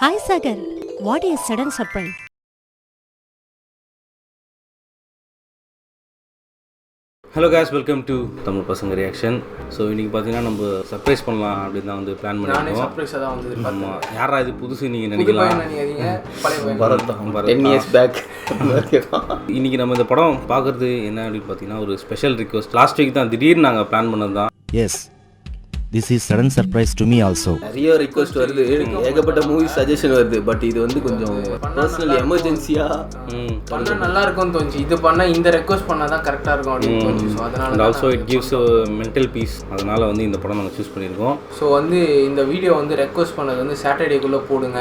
Hi Sagar, what is sudden surprise? Hello case, welcome to Tamil பசங்க reaction. So இன்றைக்கி பார்த்தீங்கன்னா நம்ம சர்ப்ரைஸ் பண்ணலாம் அப்படின்னு தான் வந்து பிளான் பண்ணியிருக்கோம். ஆமாம், யாரா இது புதுசு நீங்கள் நினைக்கலாம். இன்றைக்கி நம்ம இந்த படம் பார்க்குறது என்ன அப்படின்னு பார்த்தீங்கன்னா ஒரு ஸ்பெஷல் ரிக்வெஸ்ட். லாஸ்ட் வீக் தான் திடீர்னு நாங்கள் பிளான் பண்ணது தான். Yes, this is sudden surprise to me also. நிறைய ரிக்வெஸ்ட் வருது, ஏகப்பட்ட மூவி சஜஷன் வருது. பட் இது வந்து கொஞ்சம் பர்சனல் எமர்ஜென்சியா பண்ணா நல்லா இருக்கும்னு தோணுச்சு. இது பண்ணா இந்த ரெக்வெஸ்ட் பண்ணா தான் கரெக்டா இருக்கும் அப்படின்னு தோணுச்சு. ஸோ அதனால and also it gives mental piece. அதனால வந்து இந்த படம் நாங்கள் சூஸ் பண்ணியிருக்கோம். ஸோ வந்து இந்த வீடியோ வந்து ரெக்வெஸ்ட் பண்ணது வந்து சாட்டர்டேக்குள்ளே போடுங்க,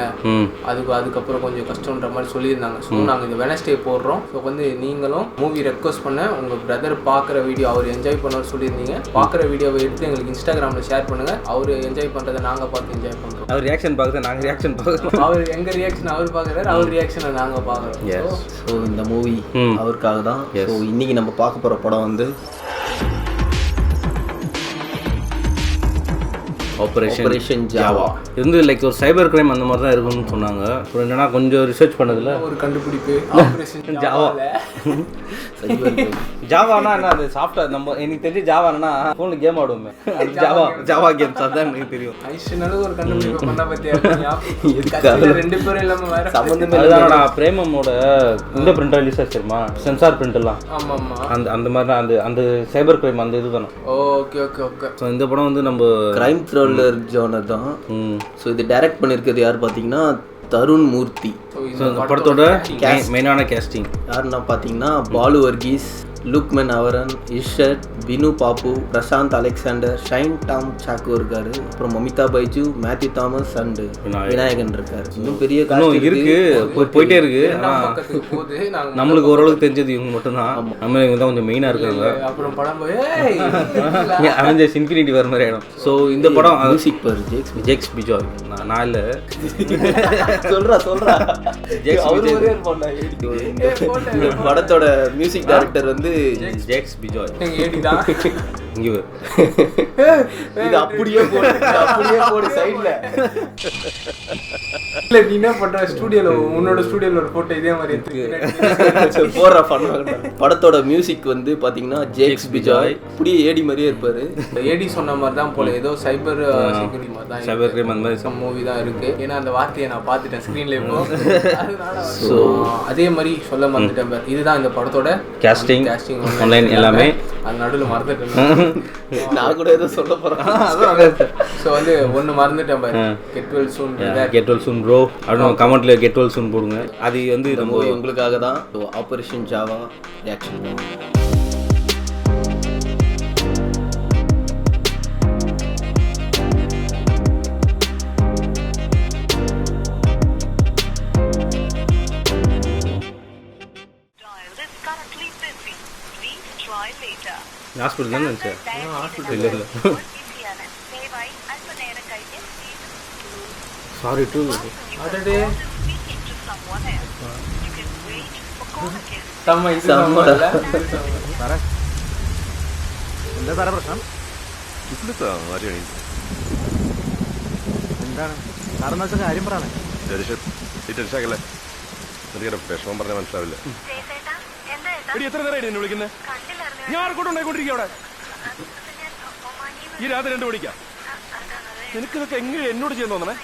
அதுக்கப்புறம் கொஞ்சம் கஷ்டன்ற மாதிரி சொல்லியிருந்தாங்க. ஸோ நாங்கள் இந்த வெனஸ்டே போடுறோம். ஸோ வந்து நீங்களும் மூவி ரெக்வெஸ்ட் பண்ண உங்கள் பிரதர் பார்க்குற வீடியோ அவர் என்ஜாய் பண்ண சொல்லியிருந்தீங்க. பார்க்குற வீடியோவை எடுத்து எங்களுக்கு இன்ஸ்டாகிராமில் ஷேர் பண்ணுங்க. அவர் என்ஜாய் பண்ணுறதை நாங்கள் பார்த்து என்ஜாய் பண்ணுறோம். அவர் ரியாக்ஷன் பார்க்குறது நாங்கள் ரியாக்ஷன் பார்க்குறோம். அவர் எங்கள் ரியாக்ஷன் அவர் பார்க்குறாரு, அவர் ரியாக்ஷனை நாங்கள் பார்க்குறோம். ஸோ இந்த மூவி அவருக்காக தான். ஸோ இன்னைக்கு நம்ம பார்க்க போகிற படம் வந்து ஆபரேஷன் ஜாவா. இது வந்து லைக் ஒரு சைபர் கிரைம் அந்த மாதிரி தான் இருக்கும்னு சொன்னாங்க. அப்புறம் என்னன்னா கொஞ்சம் ரிசர்ச் பண்ணதில் ஒரு கண்டுபிடிப்பு ஆபரேஷன் ஜாவா. ஜாவானா என்ன, அது சாஃப்ட்வேர். நம்ம எனக்கு தெரிஞ்சு ஜாவானா ஃபோனில் கேம் ஆடுவோமே, அது ஜாவா கேம்ஸ். அதான் எனக்கு தெரியும். ஐஷனாலும் ஒரு கண்டுபிடிப்பு பண்ண பற்றியா ரெண்டு பேரும் இல்லாமல் வேற சம்மந்தமே. அதுதான் பிரேமமோட இந்த பிரிண்ட் ரிலீஸ் ஆச்சுமா, சென்சார் பிரிண்ட் எல்லாம். ஆமாம் ஆமாம், அந்த மாதிரி தான் அந்த சைபர் கிரைம் அந்த இது தானே. Okay okay okay. ஸோ இந்த படம் வந்து நம்ம கிரைம் த்ரில்லர் ஜானர் தான். ஸோ இது டைரக்ட் பண்ணியிருக்கிறது யார் பார்த்தீங்கன்னா தருண் மூர்த்தி. ஸோ இந்த படத்தோட மெயினான கேஸ்டிங் யாருன்னா பார்த்தீங்கன்னா பாலு வர்கீஸ், லுக்மன் அவரன், இஷத், பினு பாப்பு, Prashanth Alexander, shine Tom Chacko இருக்காரு. அப்புறம் மமிதா பைஜு, மேத்யூ தாமஸ் அண்ட் விநாயகன் இருக்காரு. இன்னும் பெரிய காஸ்ட் இருக்கு, போயிட்டே இருக்கு. நம்மளுக்கு ஓரளவுக்கு தெரிஞ்சது இவங்க மட்டும்தான். நம்ம இவங்க தான் கொஞ்சம் மெயினாக இருக்காங்க. அப்புறம் படம் அவெஞ்சர்ஸ் இன்ஃபினிட்டி வர மாதிரி ஆயிடும். ஸோ இந்த படம் மியூசிக் பர் ஜேக்ஸ் பிஜாய். நான் இல்லை சொல்றா படத்தோட மியூசிக் டைரக்டர் வந்து ஜேக்ஸ் பிஜாய். இங்கே இது அப்படியே போடு சைடுல. இல்ல நீ என்ன பண்ற, ஸ்டுடியோல உன்னோட ஸ்டுடியோல ஒரு போட்டோ இதே மாதிரி எடுத்து போடுற பண்ணுவாங்க. படத்தோட மியூசிக் வந்து பாத்தீங்கன்னா ஜேக்ஸ் பிஜாய். அப்படியே ஏடி மாதிரியே இருப்பாரு. ஏடி சொன்ன மாதிரி தான் போல, ஏதோ சைபர் செக்யூரிட்டி மாதிரி தான், சைபர் கிரைம் அந்த மாதிரி மூவி தான் இருக்கு. ஏன்னா அந்த வார்த்தையை நான் பார்த்துட்டேன் ஸ்க்ரீன்ல இப்போ. ஸோ அதே மாதிரி சொல்ல மறந்துட்டேன். இதுதான் இந்த படத்தோட கேஸ்டிங் ஆன்லைன் எல்லாமே. அது நடுவில் மறந்துட்டேன். நான் கூட ஏதோ சொல்ல போறேன். ஸோ வந்து ஒன்று மறந்துட்டேன் பாரு, கெட் வெல் சூன் ப்ரோ அப்படின்னு கமெண்ட்ல கெட் வெல் சூன் போடுங்க. அது வந்து நம்ம உங்களுக்காக தான். Operation Java reaction. ஹாஸ்பிட்டல் தானே இருந்துச்சு. இல்லை சாரி டூ. എന്താ സാറേ പ്രശ്നം? എന്താണ് സാറെന്ന് വെച്ചാൽ കാര്യം പറയണേ. വിഷമം പറഞ്ഞാൽ മനസ്സിലാവില്ല. എത്ര നേരം എന്നെ വിളിക്കുന്നത്? ഞാൻ ആർക്കോട്ടുണ്ടായിക്കൊണ്ടിരിക്കുക അവിടെ. ഈ രാത്രി 2 മണിക്കാ നിനക്കിതൊക്കെ എങ്ങനെ എന്നോട് ചെയ്യാൻ തോന്നണേ?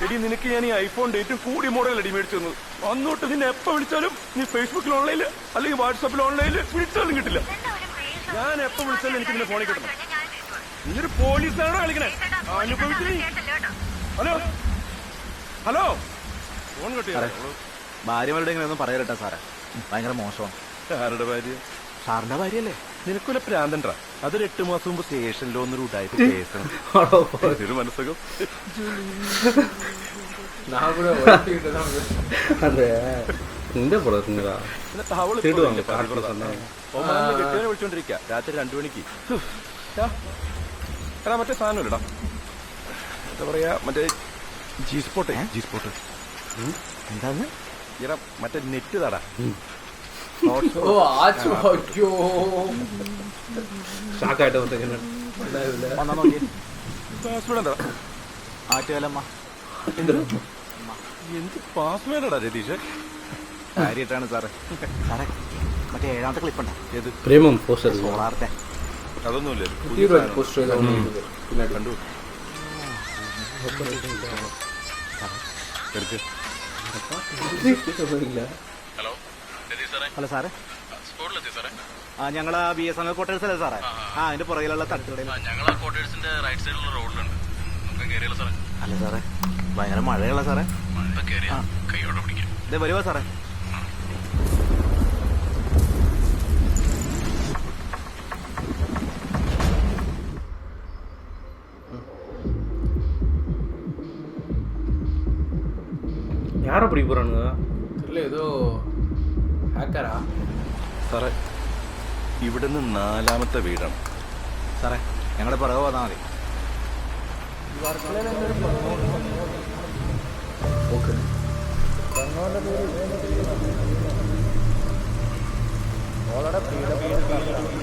എടി നിനക്ക് ഞാൻ ഈ ഐഫോൺ ഡേറ്റും കൂടിയ മോഡൽ അടി മേടിച്ചു തന്നത്. അന്നോട്ട് നിന്നെ എപ്പോൾ വിളിച്ചാലും നീ ഫേസ്ബുക്കിൽ ഓൺലൈനിൽ അല്ലെങ്കിൽ വാട്സാപ്പിൽ ഓൺലൈനിൽ വിളിച്ചാലും കിട്ടില്ല. ഞാൻ എപ്പോൾ വിളിച്ചാലും എനിക്ക് നിന്നെ ഫോണിൽ കിട്ടണം. നീയൊരു പോലീസാണോ കളിക്കണേ? അനുഭവിച്ചു നീ. ഹലോ ഹലോ ഫോൺ കിട്ടിയ ഭാര്യമാരുടെ ഇങ്ങനെ ഒന്നും പറയലട്ടാ സാറേ, ഭയങ്കര മോശമാണ്. ആരുടെ ഭാര്യ? സാറിന്റെ ഭാര്യയല്ലേ? നിനക്കൊല്ല പ്രാന്തണ്ടാ. അതൊരു 8 മാസം മുമ്പ് സ്റ്റേഷനിൽ ഒന്നൊരു ഉണ്ടായിട്ട് കേസാണ്. മനസ്സകം വിളിച്ചോണ്ടിരിക്ക രാത്രി 2 മണിക്ക്. എടാ മറ്റേ സാധനമില്ലടാ, എന്താ പറയാ, മറ്റേ ജി സ്പോട്ട്. എന്താണ്? എടാ മറ്റേ നെറ്റ് താടാ. ആറ്റുകാലമ്മ എന്ത് പാസ്വേഡാ രതീഷ്? കാര്യമായിട്ടാണ് സാറേ. സാറേ മറ്റേ 7ാമത്തെ ക്ലിപ്പുണ്ടോ? ഏത്? പ്രേമം പോസ്റ്റർ സോളാറിന്റെ. അതൊന്നുമില്ല. പോസ്റ്റർ കണ്ടു. ഹലോ സാറേ. ഞങ്ങൾ BSNL ക്വാർട്ടേഴ്സ് അല്ലേ സാറേ? അതിന്റെ പുറകിലുള്ള തട്ടുകടയിൽ. അല്ല സാറേ, ഭയങ്കര മഴയുള്ള സാറേ. ഇതേ വരുവാ സാറേ. யாரை பிடிக்க போகிறானுங்க? இல்லை ஏதோ ഹാക്കറാ സാറേ, ഇവിടുന്ന് 4ാമത്തെ വീടാണ് സാറേ. ഞങ്ങളുടെ പുറകെ വന്നാൽ മതി. ഓക്കെ.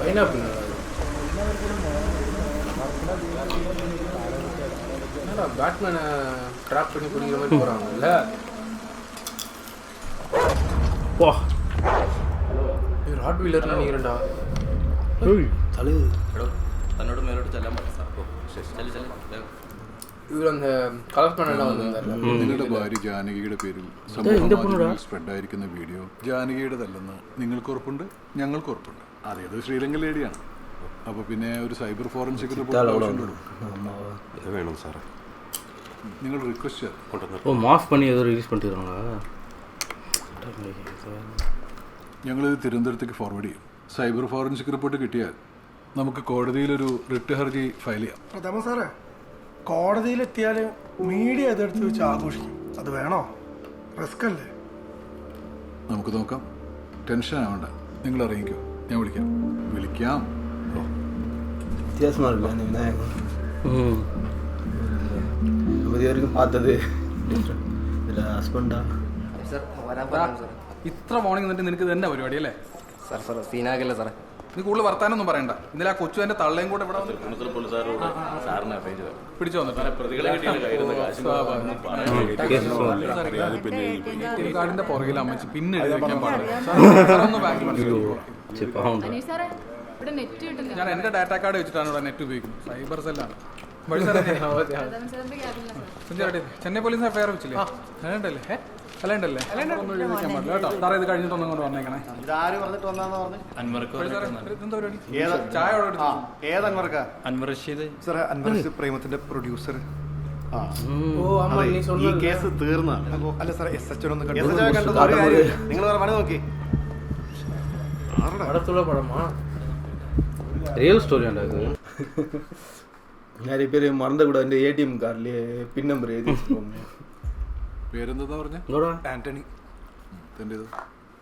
പൈനാപ്പിൾ பேட்மேனை ட்ராப் பண்ணி பிடிக்கிற மாதிரி போகிறாங்கல்ல. வா ஹாட் வீலர்னு நினைக்கிறேன்டா. തലു തന്നോട് മേലോട്ട് ചെല്ലാൻ പറ്റും സാർ. ഇവർ அந்த കളർ பண்ணலாம் വന്നിരുന്നല്ലോ. നിങ്ങളുടെ ഭാര്യ ജാനകിയുടെ പേരിൽ സമൂഹമാധ്യമങ്ങളിൽ സ്പ്രെഡായിരിക്കുന്ന വീഡിയോ ജാനകിയുടേതല്ലെന്ന് നിങ്ങൾക്ക് ഉറപ്പുണ്ട്, ഞങ്ങൾക്ക് ഉറപ്പുണ്ട്. അതേത് ശ്രീലങ്കൻ ലേഡിയാണ്. അപ്പോൾ പിന്നെ ഒരു സൈബർ ഫോറൻസിക് റിപ്പോർട്ട് വേണം സാറേ. നിങ്ങൾ റിക്വസ്റ്റ് ചെയ്ത് ஓ மாஃப் பண்ணி ஏதோ ரிலீஸ் பண்ணிட்டுருக்காங்களா? ഞങ്ങളിത് തിരുവനന്തപുരത്തേക്ക് ഫോർവേഡ് ചെയ്യും. സൈബർ ഫോറൻസിക് റിപ്പോർട്ട് കിട്ടിയാൽ നമുക്ക് കോടതിയിലൊരു റിട്ട് ഹർജി ഫയൽ ചെയ്യാം. പ്രഥമ സാറേ, കോടതിയിലെത്തിയാൽ മീഡിയ അതെടുത്ത് വെച്ച് ആഘോഷിക്കും. അത് വേണോ? റിസ്ക് അല്ലേ? നമുക്ക് നോക്കാം. ടെൻഷൻ ആവണ്ട, നിങ്ങൾ അറിയിക്കോ, ഞാൻ വിളിക്കാം. வித்தியாசமாக இருக்குல்ல அந்த விநாயகன். நம்ம இது வரைக்கும் பார்த்தது இதில் ஹஸ்பண்டா ഇത്ര മോർണിംഗ് എന്നിട്ട് നിനക്ക് തന്നെ പരിപാടി അല്ലേ? സാർ സാർ സീനാകല്ലേ സാറേ. നീ കൂടുതൽ വർത്താനൊന്നും പറയണ്ട. ഇന്നലെ ആ കൊച്ചു എൻ്റെ തള്ളയും കൂടെ ഇവിടെ പിടിച്ചു വന്നിട്ട് കാർഡിന്റെ പുറകിൽ അമ്മച്ചി പിന്നെ എഴുതി വെക്കാൻ പാടില്ല. ഞാൻ എൻ്റെ ഡാറ്റ കാർഡ് വെച്ചിട്ടാണ് ഇവിടെ നെറ്റ് ഉപയോഗിക്കുന്നത്. സൈബർ സെല്ലാണ്. ചെന്നൈ പോലീസ് എഫ്ഐആർ വെച്ചില്ലേ? അല്ലണ്ടല്ലേ? അല്ലണ്ടല്ലേ? ഒന്നും എഴുതി വെക്കാൻ പാടില്ല കേട്ടോ. സാറേ ഇത് കഴിഞ്ഞിട്ടൊന്നും കൊണ്ട് വന്നേക്കണേ. എന്താ പരിപാടി? ചായ സാറേ, അൻവർ പ്രേമത്തിന്റെ പ്രൊഡ്യൂസർ. ഓ അമ്മ നീ ഈ കേസ് തീർന്ന. അല്ല സാറേ, SHO ഒന്ന് നിങ്ങൾ പണി നോക്കി. படத்துல படமா? ரியல் ஸ்டோரி இது. நிறைய பேர் மறந்துக்கூடாது. இந்த ATM கார்ட்லேயே பின் நம்பர் எழுதி வச்சுக்கோங்க. പേരെന്താ പറഞ്ഞ? ആന്റണി. തൻ്റേത്?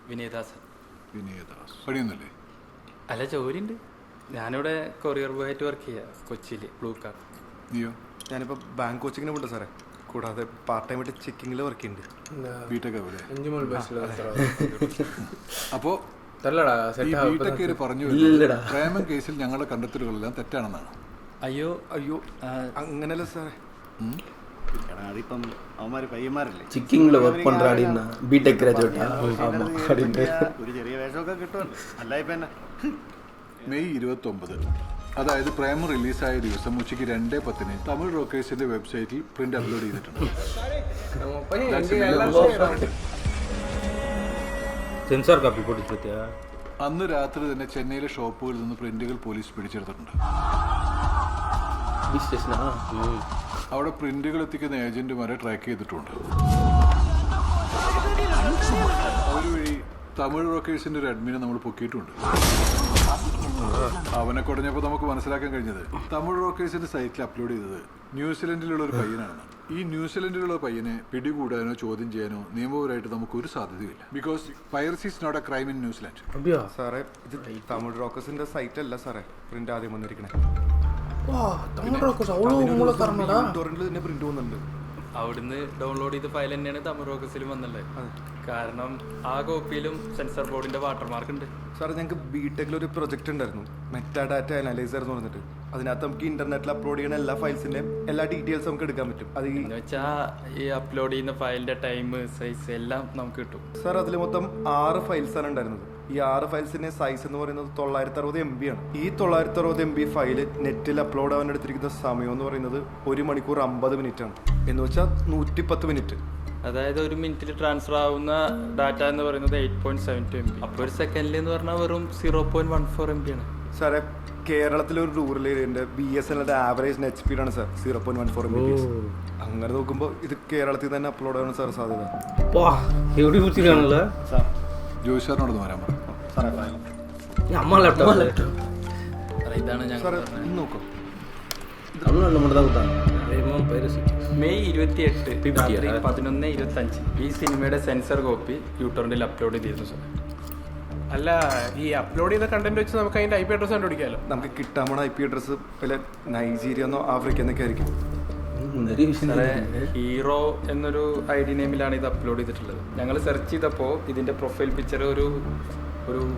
വിനയദാസ്. വിനയദാസ്. പണിയൊന്നുമില്ലേ? അല്ല, ജോലിയുണ്ട്. ഞാനിവിടെ കൊറിയർ ബോയ് ആയിട്ട് വർക്ക് ചെയ്യാം കൊച്ചിയിൽ, ബ്ലൂ കാർ. നീയോ? ഞാനിപ്പോൾ ബാങ്ക് കോച്ചിങ്ങിന് പോണ്ട് സാറേ. കൂടാതെ പാർട്ട് ടൈം ആയിട്ട് ചെക്കിങ്ങിൽ വർക്ക് ചെയ്യുന്നുണ്ട്. ബിടെക് ആവൂലേ? അഞ്ചുമൽ ബസ്സിൽ അപ്പോൾ തല്ലടാ ഈ സെറ്റ് ബിടെക് പറഞ്ഞു പ്രേമം കേസിൽ ഞങ്ങളുടെ കണ്ടെത്തലുകളെല്ലാം തെറ്റാണെന്നാണ്. അയ്യോ അങ്ങനെയല്ല സാറേ. അതിപ്പം അവന്മാര് പയ്യന്മാരല്ലേ, ചിക്കിങ്ങിൽ വർക്ക് பண்ணுற அப்படின்னா ബിടെക് ഗ്രാജുവേറ്റ്. ആമാം அப்படின்ட்டு ഒരു ചെറിയ വേഷമൊക്കെ കിട്ടുമല്ലോ. അല്ല ഇപ്പം എന്നാ മെയ് 29, അതായത് പ്രേമം റിലീസായ ദിവസം ഉച്ചയ്ക്ക് 2:10 തമിഴ് റോക്കേഴ്സിന്റെ വെബ്സൈറ്റിൽ പ്രിന്റ് അപ്ലോഡ് ചെയ്തിട്ടുണ്ട്. സെൻസാർ കാപ്പി പൊട്ടിച്ചു. അന്ന് രാത്രി തന്നെ ചെന്നൈയിലെ ഷോപ്പുകളിൽ നിന്ന് പ്രിന്റുകൾ പോലീസ് പിടിച്ചെടുത്തിട്ടുണ്ട്. അവിടെ പ്രിന്റുകൾ എത്തിക്കുന്ന ഏജന്റുമാരെ ട്രാക്ക് ചെയ്തിട്ടുണ്ട്. ഒരു വഴി തമിഴ് റോക്കേഴ്സിന്റെ ഒരു അഡ്മിനെ നമ്മൾ പൊക്കിയിട്ടുണ്ട്. അവനെ കുടഞ്ഞപ്പോൾ നമുക്ക് മനസ്സിലാക്കാൻ കഴിഞ്ഞത് തമിഴ് റോക്കേഴ്സിന്റെ സൈറ്റിൽ അപ്ലോഡ് ചെയ്തത് ന്യൂസിലൻഡിലുള്ള ഒരു പയ്യനാണ്. ഈ ന്യൂസിലൻഡിലുള്ള പയ്യനെ പിടികൂടാനോ ചോദ്യം ചെയ്യാനോ നിയമപരമായിട്ട് നമുക്കൊരു സാധ്യതയില്ല. Because piracy is not a crime in New Zealand. സാറേ, ഇത് തമിഴ് റോക്കേഴ്സിന്റെ സൈറ്റ് അല്ല സാറേ പ്രിന്റ് ആദ്യം വന്നിരിക്കണേ. ടൊറന്റിൽ പ്രിന്റ് പോകുന്നുണ്ട്. അവിടുന്ന് ഡൗൺലോഡ് ചെയ്ത ഫയൽ തന്നെയാണ് തമിഴ് റോക്കസിലും വന്നല്ലേ. കാരണം ആ കോപ്പിയിലും സെൻസർ ബോർഡിന്റെ വാട്ടർമാർക്ക് ഉണ്ട്. സാറേ, ഞങ്ങൾക്ക് ബിടെക്കിൽ ഒരു പ്രൊജക്ട് ഉണ്ടായിരുന്നു, മെറ്റാ ഡാറ്റ അനലൈസർ എന്ന് പറഞ്ഞിട്ട്. അതിനകത്ത് നമുക്ക് ഇന്റർനെറ്റിൽ അപ്ലോഡ് ചെയ്യുന്ന എല്ലാ ഫയൽസിന്റെയും എല്ലാ ഡീറ്റെയിൽസ് നമുക്ക് എടുക്കാൻ പറ്റും. അത് എന്ന് വെച്ചാൽ ഈ അപ്ലോഡ് ചെയ്യുന്ന ഫയലിന്റെ ടൈം, സൈസ് എല്ലാം നമുക്ക് കിട്ടും. സാർ അതിൽ മൊത്തം 6 ഫയൽസാണ് ഉണ്ടായിരുന്നത്. ഈ 6 ഫയൽസിന്റെ സൈസ് എന്ന് പറയുന്നത് 960 MB ആണ്. ഈ 960 MB ഫയൽ നെറ്റിൽ അപ്ലോഡ് ആവാൻ എടുത്തിരിക്കുന്ന സമയം എന്ന് പറയുന്നത് 1 മണിക്കൂർ 50 മിനിറ്റ് ആണ്. എന്ന് വെച്ചാൽ 110 മിനിറ്റ്. അതായത് 1 മിനിറ്റിൽ ട്രാൻസ്ഫർ ആവുന്ന ഡാറ്റ എന്ന് പറയുന്നത് 8.72 MB. അപ്പോൾ ഒരു സെക്കൻഡിൽ എന്ന് പറഞ്ഞാൽ വെറും 0.14 MB ആണ്. സാറേ കേരളത്തിലെ ഒരു റൂറൽ ഏരിയന്റെ BSNL ആവറേജ് നെറ്റ് സ്പീഡാണ് സാർ 0.14 MB. അങ്ങനെ നോക്കുമ്പോൾ ഇത് കേരളത്തിൽ തന്നെ അപ്ലോഡ് ആവാൻ സാർ സാധ്യത. ജോയിസാറിനോടൊന്ന് വരാൻ പറഞ്ഞു. ഇതാണ് ഞങ്ങൾ നോക്കും. தமிழ்நாட்டில் மட்டும் தான் கொடுத்தாங்க. മെയ് 28 രാത്രി 11:25 ഈ സിനിമയുടെ സെൻസർ കോപ്പി യൂട്യൂബിൽ അപ്ലോഡ് ചെയ്തിരുന്നു സാർ. അല്ല, ഈ അപ്ലോഡ് ചെയ്ത കണ്ടന്റ് വെച്ച് നമുക്ക് അതിന്റെ IP അഡ്രസ് കണ്ടുപിടിക്കാമല്ലോ. നമുക്ക് കിട്ടാൻ പോണ IP അഡ്രസ് വല്ല നൈജീരിയ എന്നോ ആഫ്രിക്ക എന്നൊക്കെ ആയിരിക്കും. ഹീറോ എന്നൊരു ID നെയിമിലാണ് ഇത് അപ്ലോഡ് ചെയ്തിട്ടുള്ളത്. ഞങ്ങൾ സെർച്ച് ചെയ്തപ്പോൾ ഇതിന്റെ പ്രൊഫൈൽ പിക്ചർ ഒരു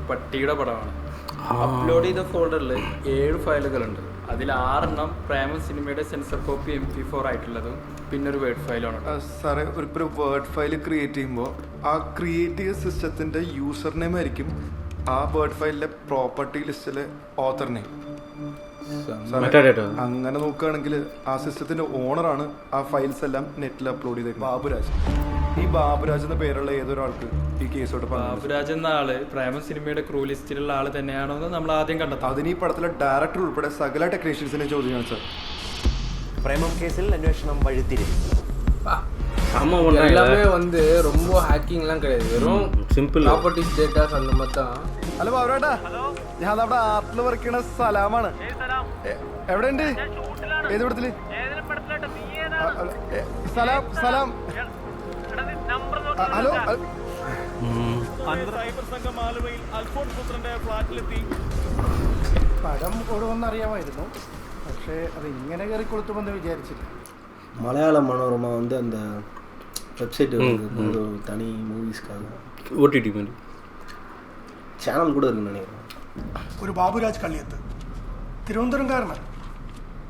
പട്ടിയുടെ പടമാണ്. അപ്ലോഡ് ചെയ്ത ഫോൾഡറിൽ 7 ഫയലുകളുണ്ട്. അതിൽ 6 പ്രേമം സിനിമയുടെ സെൻസർ കോപ്പി MP4 ആയിട്ടുള്ളതും പിന്നെ ഒരു വേർഡ് ഫയലാണ്. സാറേ ഒരു വേർഡ് ഫയൽ ക്രിയേറ്റ് ചെയ്യുമ്പോൾ ആ ക്രിയേറ്റ് ചെയ്ത സിസ്റ്റത്തിന്റെ യൂസർ നെയിം ആയിരിക്കും ആ വേർഡ് ഫയലിലെ പ്രോപ്പർട്ടി ലിസ്റ്റിലെ ഓത്തർ നെയിം. അങ്ങനെ നോക്കുകയാണെങ്കിൽ ആ സിസ്റ്റത്തിന്റെ ഓണറാണ് ആ ഫയൽസ് എല്ലാം നെറ്റിൽ അപ്ലോഡ് ചെയ്തത് ബാബുരാജ്. ഈ ബാബുരാജ് എന്ന പേരുള്ള ഏതൊരാൾക്ക് ഈ കേസോട്ട് ബാബുരാജ് എന്ന ആള് പ്രേമം സിനിമയുടെ ക്രൂ ലിസ്റ്റിലുള്ള ആള് തന്നെയാണോ എന്ന് നമ്മൾ ആദ്യം കണ്ടെത്തും. അതിന് ഈ പടത്തിലെ ഡയറക്ടർ ഉൾപ്പെടെ സകല ടെക്നീഷ്യൻസിനെ ചോദ്യമാണ് സാർ. പ്രേമം കേസിൽ അന്വേഷണം വഴിത്തിരിഞ്ഞു. எல்லாமே வந்து ரொம்ப ஹேக்கிங்லாம் கிடையாது, வெறும் സിമ്പിൾ ப்ராப்பர்ட்டிஸ் டேட்டாஸ் அந்த மாதிரி தான். ഹലോ ബാബുരാട്ടാ, ഞാൻ നമ്മുടെ ആർട്ടിൽ വർക്ക് ചെയ്യണ സലാമാണ്. എവിടെയുണ്ട്? ഏത് പടത്തില്? സലാം സലാം. ഹലോ സൈബർ സംഘം ആലുവയിൽ അൽഫോൺസ് പുത്രന്റെ ഫ്ലാറ്റിലെത്തി. പടം ഓടുമെന്നറിയാമായിരുന്നു, പക്ഷേ അത് ഇങ്ങനെ കയറി കൊടുത്തുമെന്ന് വിചാരിച്ചില്ല. மலையாள மனோரமா வந்து அந்த வெப்சைட் ஒரு தனி மூவிஸ்க்காக OTT மாதிரி சேனல் கூட இருக்குன்னு நினைக்கிறேன். ഒരു ബാബുരാജ് കള്ളിയത്ത്, തിരുവനന്തപുരംകാരനാണ്.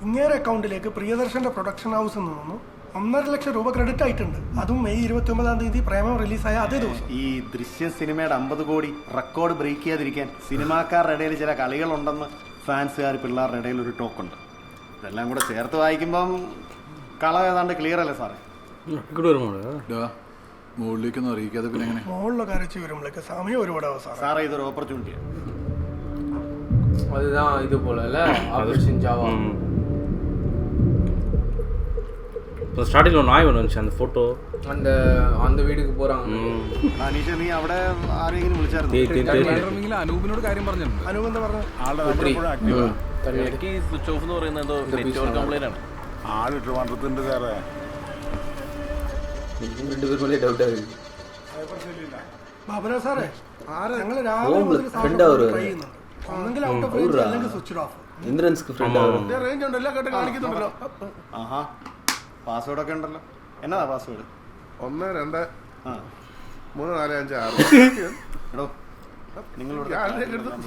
ഇങ്ങേറെ അക്കൗണ്ടിലേക്ക് പ്രിയദർശന്റെ പ്രൊഡക്ഷൻ ഹൗസിൽ നിന്നും 1.5 ലക്ഷം രൂപ ക്രെഡിറ്റ് ആയിട്ടുണ്ട്. അതും മെയ് 29 പ്രേമം റിലീസായ അതേ ദിവസം. ഈ ദൃശ്യം സിനിമയുടെ 50 കോടി റെക്കോർഡ് ബ്രേക്ക് ചെയ്യാതിരിക്കാൻ സിനിമാക്കാരുടെ ഇടയിൽ ചില കളികളുണ്ടെന്ന് ഫാൻസുകാർ പിള്ളേരുടെ ഇടയിൽ ഒരു ടോക്കുണ്ട്. ഇതെല്ലാം കൂടെ ചേർത്ത് വായിക്കുമ്പം കള ഏതാണ്ട് ക്ലിയർ അല്ലേ സാറേ? മുകളിലേക്കൊന്നും അറിയിക്കാതെ പിന്നെ എങ്ങനെ? മുകളിലെ കരച്ച് വരുമ്പോഴേക്ക് സമയം ഒരുപാടാവും സാർ. സാറേ ഇതൊരു ഓപ്പർച്യൂണിറ്റിയാണ്. அதுதான் இது போல ஆபரேஷன் ஜாவா. ஸ்டார்டிங்கில் ஒரு நாய் ஒன்று வந்துச்சு, அந்த ஃபோட்டோ அந்த வீட்டுக்கு போகிறாங்க. അനീഷ നീ അവിടെ ആരെങ്കിലും വിളിച്ചായിരുന്നു? അനൂപിനോട് കാര്യം പറഞ്ഞിട്ടുണ്ട്. അനൂപ് എന്താ പറഞ്ഞത്? സ്വിച്ച് ഓഫ് എന്ന് പറയുന്നത് എന്തോ നെറ്റ്വർക്ക് കംപ്ലൈന്റ് ആണ്. ആളിട്ട് വന്നിട്ടുണ്ട് സാറേ. 2 പേർ മേലെ ഡൗട്ട് ആയി. ബാബുരാജ് സാറേ, ഞങ്ങൾ രാവിലെ മുതൽ ട്രൈ ചെയ്യുന്നുണ്ട്. ഒന്നെങ്കിൽ ഔട്ട് ഓഫ് റേഞ്ച് അല്ലെങ്കിൽ സ്വിച്ച് ഓഫ്. ഇന്ദ്രൻസ്ക്ക് ഫ്രണ്ട് ആവും. റേഞ്ച് ഉണ്ടല്ലോ, കേട്ട് കാണിക്കുന്നുണ്ടല്ലോ. ആഹാ, പാസ്വേഡ് ഒക്കെ ഉണ്ടല്ലോ. എന്നതാ പാസ്വേഡ്? 1 2 3 4 5 6. എടോ നിങ്ങളോട്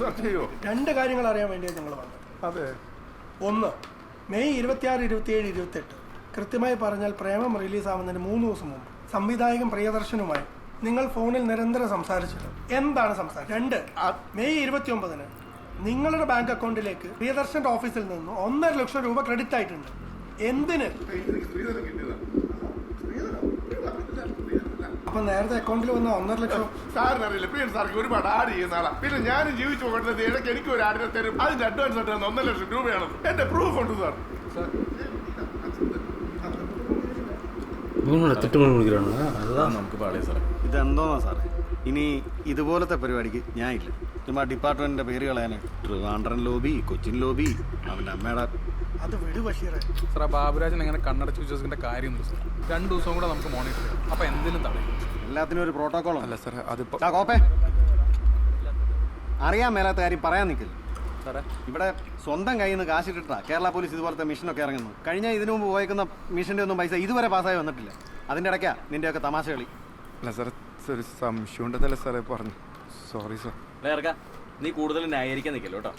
സെർച്ച് ചെയ്യോ? 2 കാര്യങ്ങൾ അറിയാൻ വേണ്ടിയാണ് ഞങ്ങൾ വന്നത്. അതെ. ഒന്ന്, മെയ് 26, 27, 28 കൃത്യമായി പറഞ്ഞാൽ പ്രേമം റിലീസാവുന്നതിന് 3 ദിവസം മുമ്പ് സംവിധായകൻ പ്രിയദർശനുമായി നിങ്ങൾ ഫോണിൽ നിരന്തരം സംസാരിച്ചിട്ട് എന്താണ് സംസാരിച്ചത്? 2, മെയ് 29 നിങ്ങളുടെ ബാങ്ക് അക്കൗണ്ടിലേക്ക് പ്രിയദർശന്റെ ഓഫീസിൽ നിന്ന് 1.5 ലക്ഷം രൂപ ക്രെഡിറ്റ് ആയിട്ടുണ്ട്. എന്തിന്? അപ്പൊ നേരത്തെ അക്കൗണ്ടിൽ വന്ന 1.5 ലക്ഷം സാറിനറിയില്ല, പ്രിയൻ സാർക്ക് ഒരുപാട് ആഡ് ചെയ്യുന്ന ആളാ. പിന്നെ ഞാനും ജീവിച്ചു പോകേണ്ടത് ഇടയ്ക്ക് എനിക്ക് ഒരു ആഡിനെ തരും. അതിന്റെ അഡ്വാൻസ് ആയിട്ട് 1.5 ലക്ഷം രൂപയാണ്. എന്റെ പ്രൂഫ് ഉണ്ട് സാർ. திட்டு முடிக்கிறாங்க. അതുதான் നമുക്ക് പാടിയ സാറേ. ഇതെന്തോന്നാ സാറേ, ഇനി ഇതുപോലത്തെ പരിപാടിക്ക് ഞാൻ ഇല്ല. ചുമ്മാ ഡിപ്പാർട്ട്മെന്റിന്റെ പേര് കളയാനായിട്ട്. ട്രിവാൻഡ്രം ലോബി, കൊച്ചിൻ ലോബി, അവന്റെ അമ്മയുടെ അത് വിട് ബഷീറേ. സാറേ ബാബുരാജൻ എങ്ങനെ കണ്ണടച്ച് വിശ്വസിക്കേണ്ട കാര്യമൊന്നും സാർ. 2 ദിവസം കൂടെ നമുക്ക് മോണിറ്റർ ചെയ്യാം. അപ്പം എന്തെങ്കിലും തടയും. എല്ലാത്തിനും ഒരു പ്രോട്ടോക്കോൾ അല്ല സാറേ, അതിപ്പോ കോപ്പേ അറിയാൻ മേലാത്ത കാര്യം പറയാൻ നിൽക്കില്ല സാറേ. ഇവിടെ സ്വന്തം കയ്യിൽ നിന്ന് കാശിട്ടിട്ടാ കേരള പോലീസ് ഇതുപോലത്തെ മിഷനൊക്കെ ഇറങ്ങുന്നത്. കഴിഞ്ഞ ഇതിനു മുമ്പ് പോയേക്കുന്ന മിഷന്റെ ഒന്നും പൈസ ഇതുവരെ പാസ്സായി വന്നിട്ടില്ല. അതിൻ്റെ ഇടയ്ക്കാ നിന്റെയൊക്കെ തമാശ കളി. അല്ല സാറേ, ഒരു സംശയം ഉണ്ടെന്നല്ലേ സാറേ പറഞ്ഞു. Sorry sir. നീ കൂടുതൽ ന്യായീകരിക്കാൻ നിൽക്കല്ലോ കേട്ടോ.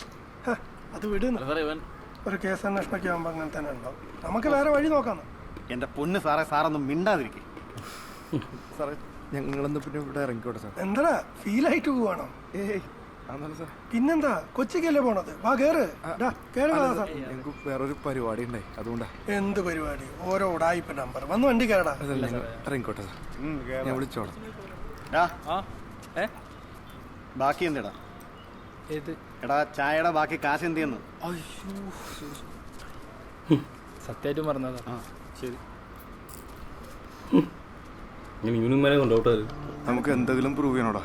അത് വിടുന്നു. സാറേ ഇവൻ ഒരു കേസ് അന്വേഷണമൊക്കെ ആകുമ്പോൾ അങ്ങനെ തന്നെ ഉണ്ടാവും. നമുക്ക് വേറെ വഴി നോക്കാം. എൻ്റെ പൊന്ന് സാറേ, സാറൊന്നും മിണ്ടാതിരിക്കും. സാറേ ഞങ്ങളെന്ന് പിന്നെ ഇവിടെ ഇറങ്ങിക്കോട്ടെ സാർ. എന്താ ഫീലായിട്ട് പോവാണോ? ഏയ് അതൊന്നല്ല സാർ. പിന്നെന്താ, കൊച്ചിക്കല്ലേ പോണത്? വാ കേറ്. ഞങ്ങൾക്ക് വേറൊരു പരിപാടി ഉണ്ടായി, അതുകൊണ്ടാ. എന്ത് പരിപാടി? ഓരോ ഉടായിപ്പ് നമ്പർ. വന്ന് വണ്ടി കയറാ. അതല്ല ഇറങ്ങിക്കോട്ടെ സാർ, ഞാൻ വിളിച്ചോളാം. ബാക്കി എന്തെടാ? എടാ ചായയുടെ ബാക്കി കാശ് എന്ത് ചെയ്യുന്നു? സത്യമായിട്ടും പറഞ്ഞതാ. ശരി, യൂണിമേനെ കൊണ്ടോട്ടത്. നമുക്ക് എന്തെങ്കിലും പ്രൂവ് ചെയ്യണോടാ.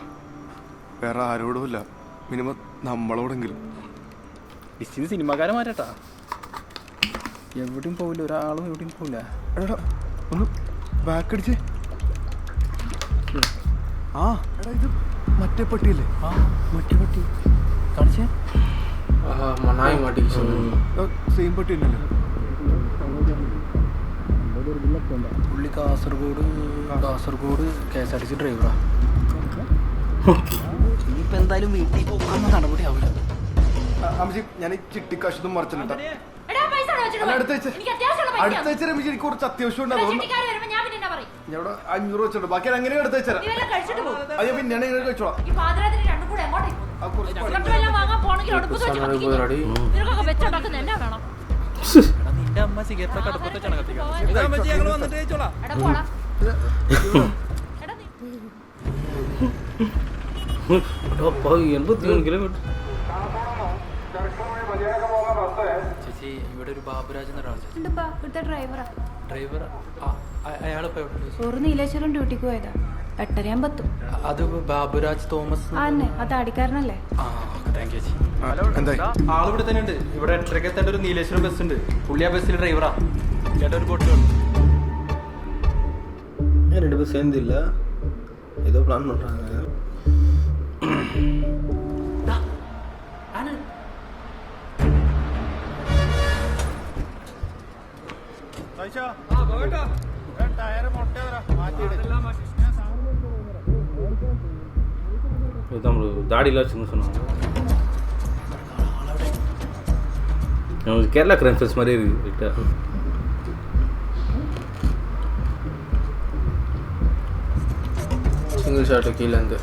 വേറെ ആരോടും ഇല്ല, മിനിമം നമ്മളോടെങ്കിലും. ബിസിന് സിനിമാക്കാരെ മാറ്റട്ടാ. എവിടെയും പോവില്ല, ഒരാളും എവിടെയും പോവില്ല. എടാ ഒന്ന് ബാക്ക് അടിച്ചേ. ആ എടാ ഇത് മറ്റേ പട്ടിയല്ലേ? മറ്റേ പട്ടി കാണിച്ചേ. മണായി മാട്ടി സെയിം പട്ടി തന്നെയല്ലേ? പുള്ളി കാസർഗോഡ് KSRTC ഡ്രൈവറാ. ഇനിയിപ്പോൾ എന്തായാലും വീട്ടിൽ പോകുന്ന നടപടി ആവില്ല. അമ്മച്ചി ഞാൻ ഈ ചിട്ടിക്കാശൊന്നും മറിച്ചിട്ടുണ്ടാ. അടുത്ത ആഴ്ച രമേശ് എനിക്ക് കുറച്ച് അത്യാവശ്യം ഉണ്ട്, അതുകൊണ്ട് ഞാൻ ഇവിടെ 500 വെച്ചിട്ടുണ്ട്. ബാക്കി എങ്ങനെയാണ് എടുത്ത് വെച്ചാൽ അയ്യോ പിന്നെ ഞാൻ ഇങ്ങനെ കഴിച്ചോളാം. നിന്റെ അമ്മ സിഗരറ്റ് അടുപ്പത്തെ ചണകത്തിക്കാം. 81 കിലോമീറ്റർ. ചേച്ചി ഇവിടെ ഒരു ബാബുരാജ് എന്നൊരാൾ ഡ്രൈവർ. അയാളിപ്പോ ഒരു നീലേശ്വരം ഡ്യൂട്ടിക്ക് പോയതാ. 8:30 അത് ബാബുരാജ് തോമസ്. അത് ആടിക്കാരനല്ലേ? താങ്ക് യു ചേച്ചി. ആളിവിടെ തന്നെ ഉണ്ട്. ഇവിടെ 8:30 എത്തേണ്ട ഒരു നീലേശ്വരം ബസ് ഉണ്ട്. പുള്ളി ആ ബസ്സിൽ ഡ്രൈവറാ. ചേട്ടാ ഒരു ബോട്ടിൽ ஏன் 2 பேரும் சேர்ந்து இல்லை? ஏதோ பிளான் பண்ணுறாங்க. നമ്മൾ தாடியில் வச்சுன்னு சொன்னாங்க. கேரளா கிரைம் ஃபெஸ் மாதிரி இருக்கு. சிங்கிள் ஷாட்டு கீழேருந்து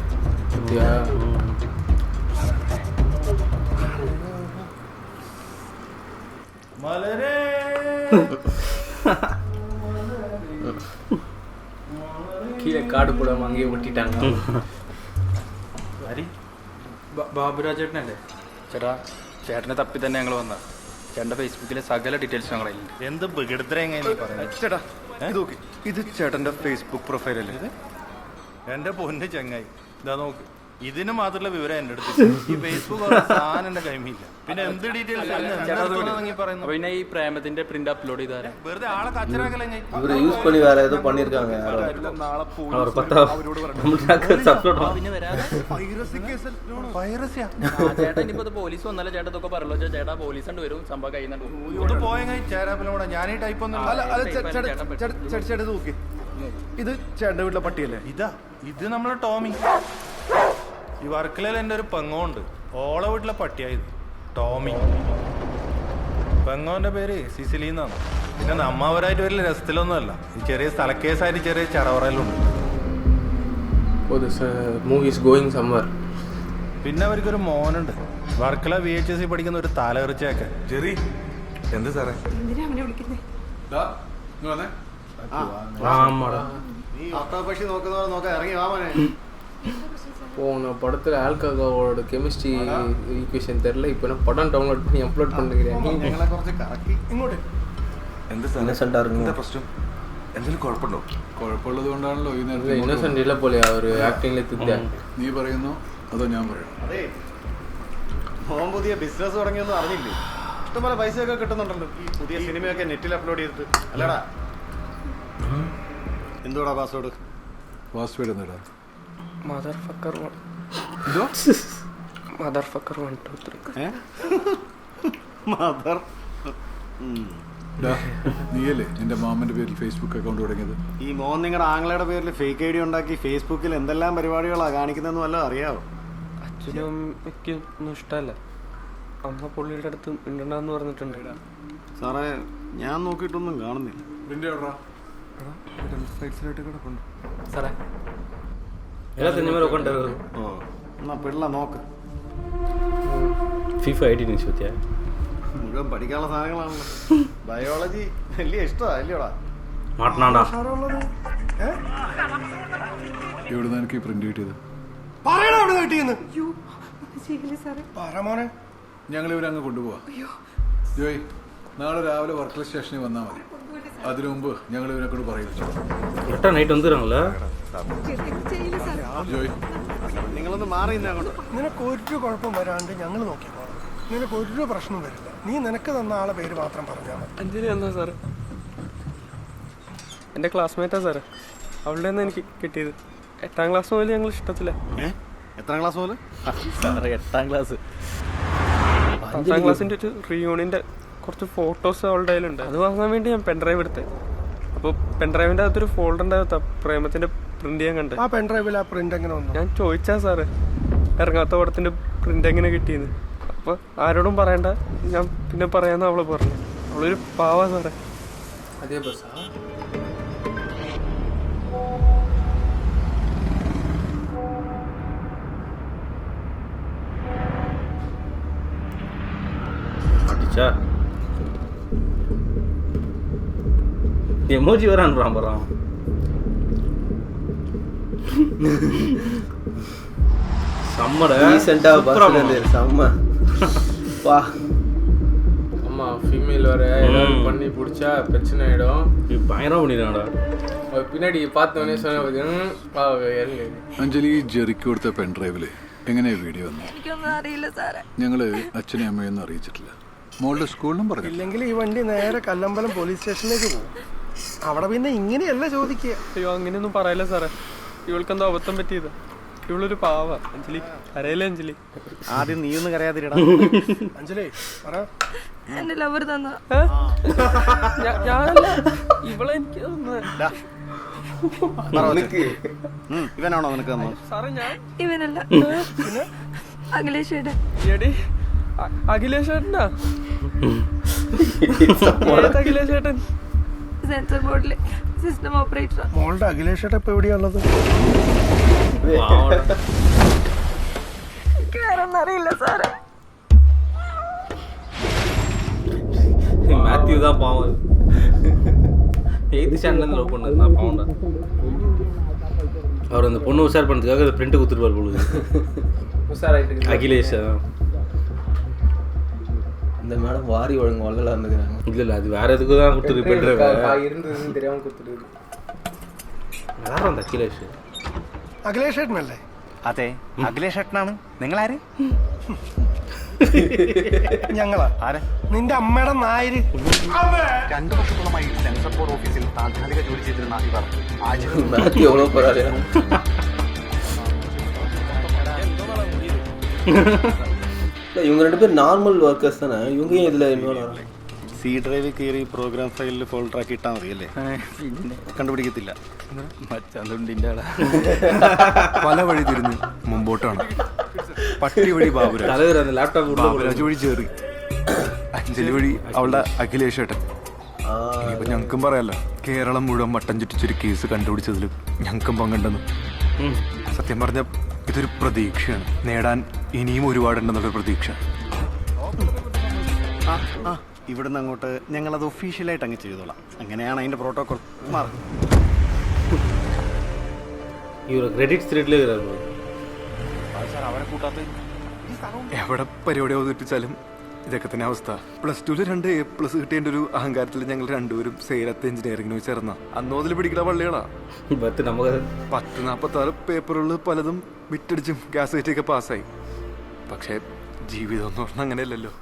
அப்படியா? கீழே காடு போடாம அங்கேயே ஒட்டிட்டாங்க. ബാബുരാജ് ചേട്ടനല്ലേ? ചേട്ടാ ചേട്ടനെ തപ്പി തന്നെ ഞങ്ങൾ വന്ന. ചേട്ടൻ്റെ ഫേസ്ബുക്കിലെ സകല ഡീറ്റെയിൽസ് ഞങ്ങളതിലുണ്ട്. എന്ത് ചേട്ടാ ഇത് നോക്ക്, ഇത് ചേട്ടൻ്റെ ഫേസ്ബുക്ക് പ്രൊഫൈൽ അല്ലേ? എന്റെ പൊന്ന് ചങ്ങായി, ഇതാ നോക്ക്, ഇതിന് മാത്രമുള്ള വിവരം എന്റെ അടുത്ത്. ഈ ഫേസ്ബുക്ക് സാധനം എന്റെ കൈമില്ല. പിന്നെ എന്ത് ഡീറ്റെയിൽസ് പറയുന്നു? പിന്നെ ഈ പ്രേമത്തിന്റെ പ്രിന്റ് അപ്ലോഡ് ചെയ്താൽ വെറുതെ ആളെ കച്ചറാക്കല്ലേ? இவர் யூஸ் பண்ணி வேற ஏதோ பண்ணியிருக்காங்க. அவர் பார்த்தா പിന്നെ വരാതെ ചേട്ടാ ഇനിയിപ്പോ പോലീസ് വന്നാലേ ചേട്ടാ ഇതൊക്കെ പറയല്ലോ. ചേട്ടാ പോലീസ് കൊണ്ട് വരും, സംഭവം കഴിയുന്നുണ്ട്. പോയെങ്കിൽ ചേരാപ്പിലൂടെ ഞാൻ ഈ ടൈപ്പ് ഒന്നും ചേട്ടാ നോക്കി, ഇത് ചേട്ടൻ്റെ വീട്ടിലെ പട്ടിയല്ലേ? ഇതാ, ഇത് നമ്മളെ ടോമി. ഈ വർക്കലയിൽ എൻ്റെ ഒരു പെങ്ങോണ്ട്, ഓളെ വീട്ടിലെ പട്ടിയായത് ടോമി. പെങ്ങോന്റെ പേര് സിസിലി എന്നാണ്. പിന്നെ നമ്മവരായിട്ട് വലിയ രസത്തിലൊന്നുമല്ല, ഈ ചെറിയ സ്ഥലക്കേസായിട്ട് ചെറിയ ചടവറയിലുണ്ട്. Movies going സംവർ. പിന്നെ അവർക്കൊരു മോനുണ്ട്, വർക്കല VHSC പഠിക്കുന്ന ഒരു തലകറിച്ചയൊക്കെ. ജെറി എന്ത് സാറേ? പക്ഷി നോക്കുന്നവരെ നോക്കാൻ ഇറങ്ങി വാമനെ. போன படத்தில் ஆல்கஹாலோட கெமிஸ்ட்ரி ஈக்குவேஷன் தெரில. இப்போ நான் படம் டவுன்லோட் பண்ணி அப்லோட் பண்ணிக்கிறேன். ഞങ്ങളെ കുറച്ച് കറക്കി ഇങ്ങോട്ട്. എന്ത് ഇന്നസെന്റ് ആയിരുന്നു. എന്താ പ്രശ്നം? എന്തെങ്കിലും കുഴപ്പമുണ്ടോ? കുഴപ്പമുള്ളത് കൊണ്ടാണല്ലോ ഈ നേരത്തെ இன்னசென்ட் இல்லை போல அவர் ஆக்டிங்ல திட்டேன். നീ പറയുന്നു അതോ ഞാൻ പറയണം? അതെ, മോൻ പുതിയ ബിസിനസ് തുടങ്ങിയൊന്നും അറിഞ്ഞില്ലേ? ഇഷ്ടംപോലെ പൈസയൊക്കെ കിട്ടുന്നുണ്ടല്ലോ ഈ പുതിയ സിനിമയൊക്കെ നെറ്റിൽ അപ്ലോഡ് ചെയ്തിട്ട്. അല്ലടാ, എന്തുവാടാ പാസ്വേഡ്? പാസ്വേഡ് എന്താ? മദർഫക്കർ 1 2 3. മദർ. നീയല്ലേ നിന്റെ മാമന്റെ പേരിൽ ഫേസ്ബുക്ക് അക്കൗണ്ട് തുടങ്ങിയത്? ഈ മോൻ നിങ്ങളുടെ ആംഗ്ലയുടെ പേരിൽ ഫേക്ക് ID ഉണ്ടാക്കി ഫേസ്ബുക്കിൽ എന്തെല്ലാം പരിപാടികളാണ് കാണിക്കുന്നതെന്ന് വല്ലതും അറിയാവോ? അച്ഛനും ഒന്നും ഇഷ്ടമല്ല. അമ്മ പുള്ളിയുടെ അടുത്ത് ഉണ്ടെന്ന് പറഞ്ഞിട്ടുണ്ട്. സാറേ ഞാൻ നോക്കിയിട്ടൊന്നും കാണുന്നില്ല. പ്രിന്റ് എവിടാ? സാറേ ಎಲ್ಲ ತಿಂಗಳ ಹೋಗ್ಕೊಂಡರು ഓ എന്നാ പിള്ള നോക്ക്. FIFA 18 ഇഞ്ച് പറ്റിയ മുഴുവൻ പഠിക്കാനുള്ള സാധനങ്ങളാണല്ലോ. ബയോളജി വലിയ ഇഷ്ടമാണ് അല്ലയോടാ? മാട്ടനാണ്ടാ എവിടെ നിന്ന് എനിക്ക് പ്രിന്റ് കിട്ടിയത്? പറയണ അവിടെ കിട്ടിയെന്ന് പറ മോനെ. ഞങ്ങൾ ഇവരങ്ങ് കൊണ്ടുപോവാ. ജോയ് നാളെ രാവിലെ വർക്കല സ്റ്റേഷനിൽ വന്നാൽ മതി. അതിനു മുമ്പ് ഞങ്ങൾ ഇവരെ കൊണ്ട് പറയുന്നു. Correct night வந்துறாங்களா? ജോയ് നിങ്ങളൊന്ന് മാറി അങ്ങോട്ട്. നിനക്ക് ഒരു കുഴപ്പം വരാണ്ട് ഞങ്ങൾ നോക്കിക്കോളാം. നിനക്ക് ഒരു പ്രശ്നം വരില്ല. നീ നിനക്ക് തന്ന ആളെ പേര് മാത്രം പറഞ്ഞാൽ മതി. അഞ്ജലി എന്നാ സാറ്? എൻ്റെ ക്ലാസ്മേറ്റാ സാറ്. അവളുടെ നിന്ന് എനിക്ക് കിട്ടിയത് 8ാം ക്ലാസ് മുതൽ ഞങ്ങൾ ഇഷ്ടത്തില്ല. എത്രാം ക്ലാസ് മുതൽ? സാറേ 8ാം ക്ലാസ്. 10ാം ക്ലാസ്സിൻ്റെ ഒരു റീയൂണിൻ്റെ കുറച്ച് ഫോട്ടോസ് അവളുടെ കയ്യിലുണ്ട്. അത് വാങ്ങാൻ വേണ്ടി ഞാൻ പെൻഡ്രൈവ് എടുത്തത്. അപ്പോൾ പെൻഡ്രൈവിൻ്റെ അകത്തൊരു ഫോൾഡറിൻ്റെ അകത്ത് പ്രേമത്തിൻ്റെ പ്രിന്റ് ചെയ്യാൻ കണ്ടത്. ആ പെൻഡ്രൈവിൽ ആ പ്രിന്റ് എങ്ങനെ വന്നു? ഞാൻ ചോദിച്ചാ സാറ് ഇറങ്ങാത്ത പടത്തിൻ്റെ പ്രിന്റ് എങ്ങനെ കിട്ടിയെന്ന്. അപ്പോൾ ആരോടും പറയണ്ട, ഞാൻ പിന്നെ പറയാമെന്ന് അവൾ പറഞ്ഞു. അവളൊരു പാവാ സാറേ. അതേ ബസ്സാ? அடிச்சா எமோஜி வேற அனுப்புறான் போறான். சம்மடா ரீசெண்டா பஸ்ல செம்ம வா. ஆமா ஃபீமேல் வர ஏதாவது பண்ணி பிடிச்சா பிரச்சனை ஆயிடும். பயங்கரம் பண்ணிடாடா. പിന്നാടി പാത്തവനെ ഇറങ്ങി. അഞ്ജലി ജെറിക്ക് കൊടുത്ത പെൻഡ്രൈവില് എങ്ങനെയാ വീഡിയോ വന്നു? എനിക്കൊന്നും അറിയില്ല സാറേ. ഞങ്ങള് അച്ഛനെയും അമ്മയൊന്നും അറിയിച്ചിട്ടില്ല. മോളുടെ സ്കൂളിലും പറഞ്ഞു. ഇല്ലെങ്കിൽ ഈ വണ്ടി നേരെ കല്ലമ്പലം പോലീസ് സ്റ്റേഷനിലേക്ക് പോകും. അവിടെ പിന്നെ ഇങ്ങനെയല്ല ചോദിക്കുക. അയ്യോ അങ്ങനെയൊന്നും പറയല്ല സാറേ. ഇവൾക്കെന്തോ അബദ്ധം പറ്റിയത്. ഇവളൊരു പാവ. അഞ്ജലി കരയില്ലേ അഞ്ജലി? ആദ്യം നീ ഒന്ന് കരയാതിരിടാ. അഞ്ജലി പറ. എന്റെ ലവർ തന്ന ഞാനല്ല, ഇവളെനിക്ക് ഇവനാണോ നിനക്ക് തന്നത്? സാറേ ഞാൻ ഇവനല്ല, അഖിലേഷ് ഏട്ടൻ. എടി അഖിലേഷ് ഏട്ടനാ? ഏത് അഖിലേഷ് ഏട്ടൻ? സെൻസർ ബോർഡിലെ സിസ്റ്റം ഓപ്പറേറ്റർ. മോളുടെ അഖിലേഷ് ഏട്ടൻ ഇപ്പൊ എവിടെയാണുള്ളത്? അറിയില്ല സാറേ. மேத்யூ தான் பாவம். 8th ஸ்டாண்டர்ட்ல லவ் பண்ணது நான் பாவம்டா. அவர் அந்த பொண்ணு உஷார் பண்ணுறதுக்காக அந்த பிரிண்ட் கொடுத்துருப்பார் பொழுது. உஷாராயிட்டு அகிலேஷ் இந்த மேடம் வாரி ஒழுங்கு வள்ளலாக இருந்துக்கிறாங்க. இல்லை இல்லை அது வேற எதுக்கு தான் கொடுத்துருக்கு பிரிண்ட் இருந்ததுன்னு தெரியாமல் கொடுத்துருக்கு. யாரும் அந்த அகிலேஷ்? അഖിലേഷ് ഏട്ടനല്ലേ? അതെ അഖിലേഷ് ഏട്ടനാണ്. നിങ്ങളാര്? ഞങ്ങളാ. ആരെ? നിന്റെ അമ്മയുടെ നായര്. 2 വർഷത്തോളമായി സെൻസർ ബോർഡ് ഓഫീസിൽ താൽക്കാലിക ജോലി ചെയ്തിരുന്ന ഇവർ മാത്യു എவ்வளோ போறாரு? இவங்க 2 பேர் நார்மல் ஒர்க்கர்ஸ் தானே. இவங்க ஏன் இதில் இன்வால்வ் ஆகிறாங்க? സി ഡ്രൈവിൽ കയറി പ്രോഗ്രാം ഫയലിൽ ഫോൾഡർ ആക്കി ഇട്ടാൽ മതി അല്ലേ? കണ്ടുപിടിക്കത്തില്ല. പല വഴി തിരിഞ്ഞ് മുമ്പോട്ടാണ്. പട്ടി വഴി ബാബുരാജ് വഴി ചേറി, അഞ്ജലി വഴി അവളുടെ അഖിലേഷ് ഏട്ടൻ. ഇപ്പൊ ഞങ്ങൾക്കും പറയാലോ, കേരളം മുഴുവൻ വട്ടം ചുറ്റിച്ചൊരു കേസ് കണ്ടുപിടിച്ചതിൽ ഞങ്ങൾക്കും പങ്കുണ്ടെന്ന്. സത്യം പറഞ്ഞ ഇതൊരു പ്രതീക്ഷയാണ്. നേടാൻ ഇനിയും ഒരുപാടുണ്ടെന്നുള്ള പ്രതീക്ഷ. ഇവിടുന്ന് അങ്ങോട്ട് ഞങ്ങളത് ഒഫീഷ്യലായിട്ട് അങ്ങ് ചെയ്തോളാം. അങ്ങനെയാണ് അതിന്റെ പ്രോട്ടോകോൾ. മാറും. എവിടെ പരിപാടി അവതരിപ്പിച്ചാലും ഇതൊക്കെ തന്നെ അവസ്ഥ. +2 2 A+ കിട്ടിയതിന്റെ ഒരു അഹങ്കാരത്തിൽ ഞങ്ങൾ രണ്ടുപേരും സേലത്ത് എഞ്ചിനീയറിംഗിന് ചേർന്ന അന്നോതിൽ പിടിക്കുന്ന പള്ളികളാ. 10-46 പേപ്പറുകളിൽ പലതും വിറ്റടിച്ചും ഗ്യാസ് കയറ്റിയൊക്കെ പാസ്സായി. പക്ഷേ ജീവിതം എന്ന് പറഞ്ഞാൽ അങ്ങനെയല്ലല്ലോ.